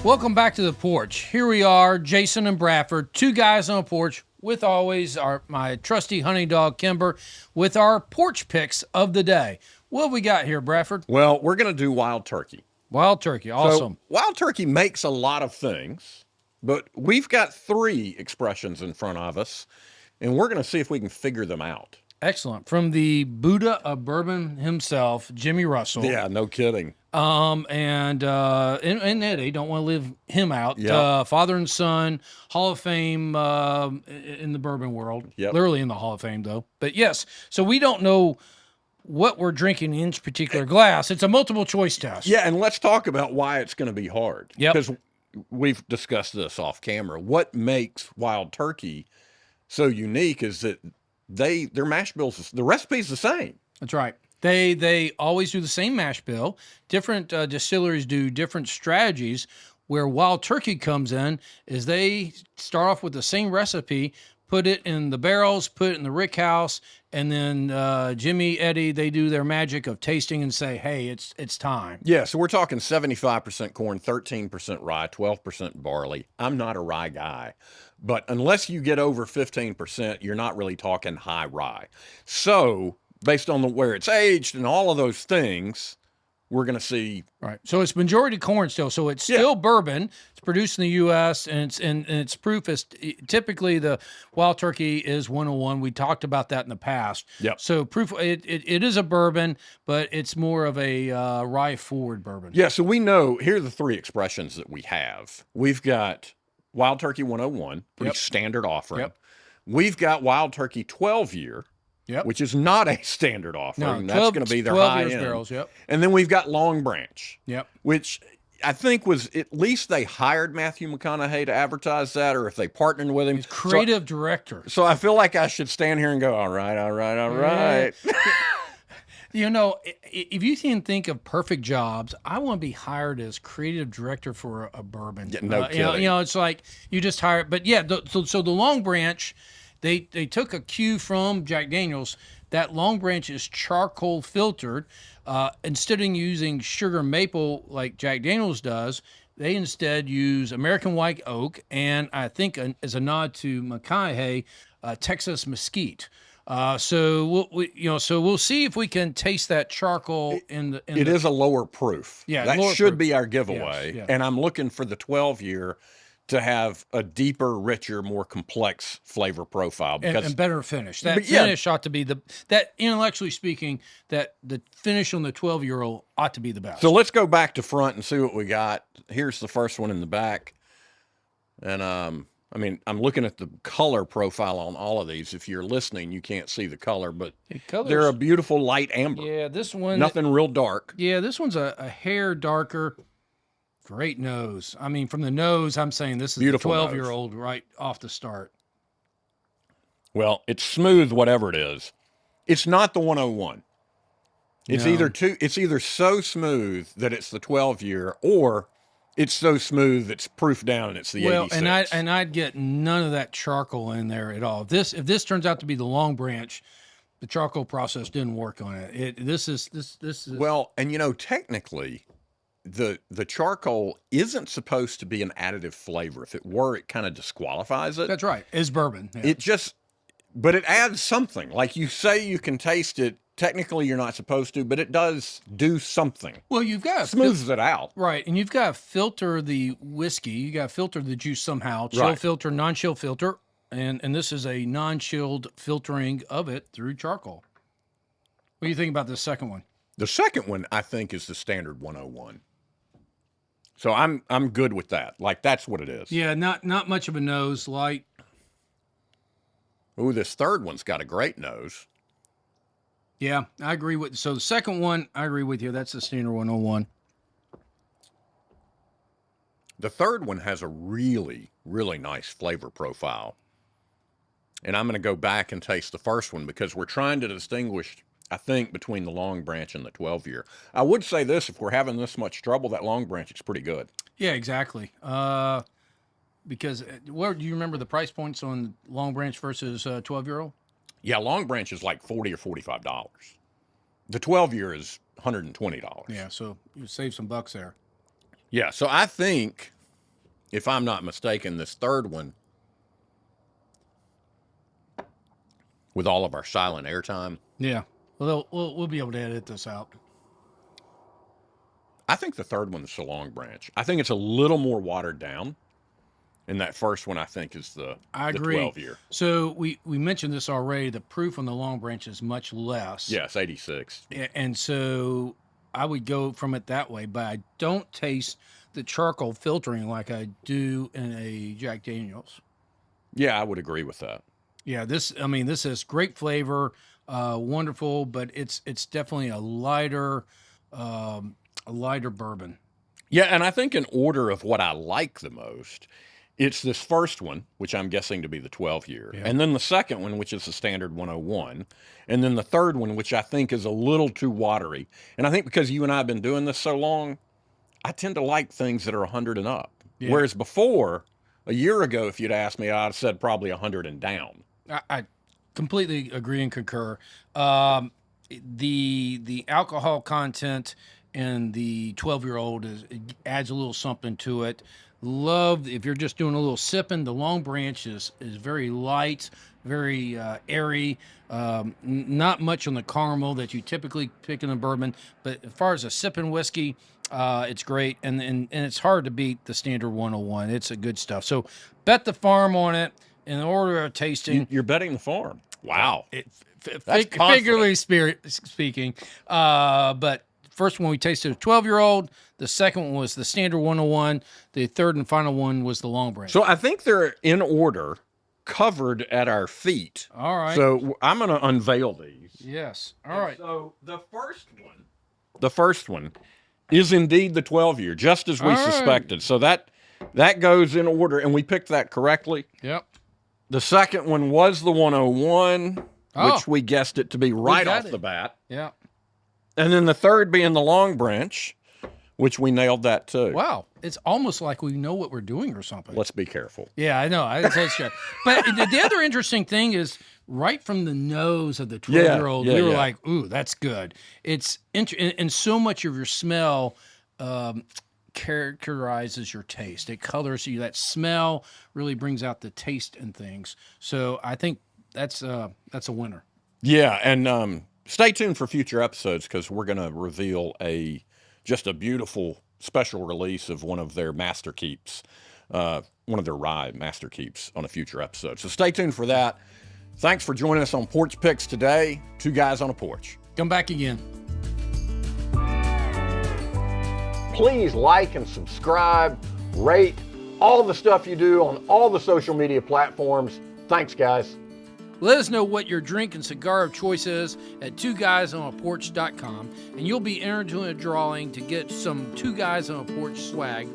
Welcome back to the porch. Here we are, Jason and Bradford, two guys on a porch with always my trusty hunting dog, Kimber, with our porch picks of the day. What have we got here, Bradford? Well, we're going to do wild turkey. Wild turkey, awesome. So, wild turkey makes a lot of things, but we've got 3 expressions in front of us, and we're going to see if we can figure them out. Excellent. From the Buddha of bourbon himself, Jimmy Russell. Yeah, no kidding. And Eddie, don't want to leave him out. Yep. Father and son, Hall of Fame in the bourbon world. Yep. Literally in the Hall of Fame, though. But yes, so we don't know what we're drinking in each particular glass. It's a multiple choice test. Yeah, and let's talk about why it's going to be hard. Yep. Because we've discussed this off camera. What makes wild turkey so unique is that their mash bills, the recipe's the same. That's right. They always do the same mash bill. Different distilleries do different strategies. Where wild turkey comes in is they start off with the same recipe, put it in the barrels, put it in the rick house, and then Jimmy, Eddie, they do their magic of tasting and say, hey, it's time. Yeah, so we're talking 75% corn, 13% rye, 12% barley. I'm not a rye guy, but unless you get over 15%, you're not really talking high rye. So based on where it's aged and all of those things, we're going to see. Right. So it's majority corn still. So it's still bourbon. It's produced in the U.S. and its proof is typically the wild turkey is 101. We talked about that in the past. Yep. So proof it is a bourbon, but it's more of a rye forward bourbon. Yeah. So we know here are the 3 expressions that we have. We've got wild turkey 101, pretty standard offering. Yep. We've got wild turkey 12-year. Yep. Which is not a standard offering. No, that's going to be their 12 high years end. barrels, And then we've got Longbranch. Yep. Which I think was at least they hired Matthew McConaughey to advertise that, or if they partnered with him. He's creative director. So I feel like I should stand here and go, all right. You know, if you can think of perfect jobs, I want to be hired as creative director for a bourbon. Yeah, no kidding. You know, it's like you just hire. But yeah, so the Longbranch, they took a cue from Jack Daniel's. That Longbranch is charcoal filtered. Instead of using sugar maple like Jack Daniel's does, they instead use American white oak, and I think as a nod to McConaughey, Texas mesquite. So we'll see if we can taste that charcoal It is a lower proof. Yeah, that lower should proof. be our giveaway. Yes. And I'm looking for the 12-year to have a deeper, richer, more complex flavor profile because and better finish. That finish ought to be that intellectually speaking, that the finish on the 12-year-old ought to be the best. So let's go back to front and see what we got. Here's the first one in the back. And I mean, I'm looking at the color profile on all of these. If you're listening, you can't see the color, but they're a beautiful light amber. Yeah, this one. Nothing real dark. Yeah, this one's a hair darker. Great nose. I mean, from the nose, I'm saying this is Beautiful a 12-year-old right off the start. Well, it's smooth, whatever it is. It's not the 101. It's either so smooth that it's the 12-year, or it's so smooth it's proof down and it's the 86. and I'd get none of that charcoal in there at all. If this turns out to be the Longbranch, the charcoal process didn't work on it. This is well, and you know, technically, the charcoal isn't supposed to be an additive flavor. If it were, it kind of disqualifies it. That's right. It's bourbon. Yeah. But it adds something. Like you say, you can taste it. Technically, you're not supposed to, but it does do something. Well, you've got to smooths it out, right? And you've got to filter the whiskey. You got to filter the juice somehow. Chill filter, non-chill filter, and this is a non-chilled filtering of it through charcoal. What do you think about the second one? The second one, I think, is the standard 101. So I'm good with that. Like that's what it is. Yeah, not much of a nose, light. Ooh, this third one's got a great nose. Yeah, I agree with. So the second one, I agree with you. That's the standard 101. The third one has a really, really nice flavor profile. And I'm going to go back and taste the first one because we're trying to distinguish, I think, between the Longbranch and the 12-year. I would say this, if we're having this much trouble, that Longbranch is pretty good. Yeah, exactly. Because what do you remember the price points on Longbranch versus 12-year-old? Yeah, Longbranch is like $40 or $45. The 12-year is $120. Yeah, so you save some bucks there. Yeah, so I think if I'm not mistaken, this third one, with all of our silent airtime, Yeah. Well, we'll be able to edit this out. I think the third one's the Longbranch. I think it's a little more watered down. And that first one, I think, is the I agree. 12-year. So we mentioned this already. The proof on the Longbranch is much less. Yes, 86. And so I would go from it that way, but I don't taste the charcoal filtering like I do in a Jack Daniels. Yeah, I would agree with that. Yeah, this has great flavor, wonderful, but it's definitely a lighter bourbon. Yeah, and I think in order of what I like the most, it's this first one, which I'm guessing to be the 12-year, Yeah. and then the second one, which is the standard 101, and then the third one, which I think is a little too watery. And I think because you and I have been doing this so long, I tend to like things that are 100 and up. Yeah. Whereas before, a year ago, if you'd asked me, I'd have said probably 100 and down. I completely agree and concur. The alcohol content in the 12-year-old adds a little something to it. Love if you're just doing a little sipping. The Longbranch is very light, very airy. Not much on the caramel that you typically pick in a bourbon, but as far as a sipping whiskey, it's great, and it's hard to beat the standard 101. It's a good stuff. So bet the farm on it in order of tasting. You're betting the farm. Wow. Figuratively speaking. But first one we tasted a 12-year-old. The second one was the standard 101. The third and final one was the Longbranch. So I think they're in order, covered at our feet. All right. So I'm going to unveil these. Yes. All right. So the first one is indeed the 12-year, just as we suspected. So that goes in order, and we picked that correctly. Yep. The second one was the 101, which we guessed it to be right off the bat. Yeah. And then the third being the Longbranch, which we nailed that too. Wow. It's almost like we know what we're doing or something. Let's be careful. Yeah, I know. But the other interesting thing is right from the nose of the 12-year-old, we were like, ooh, that's good. It's and so much of your smell characterizes your taste. It colors you. That smell really brings out the taste and things. So I think that's a winner. Yeah, and stay tuned for future episodes because we're going to reveal just a beautiful special release of one of their master keeps, one of their rye master keeps on a future episode. So stay tuned for that. Thanks for joining us on Porch Picks today. Two Guys on a Porch. Come back again. Please like and subscribe, rate, all the stuff you do on all the social media platforms. Thanks, guys. Let us know what your drink and cigar of choice is at twoguysonaporch.com, and you'll be entered into a drawing to get some Two Guys on a Porch swag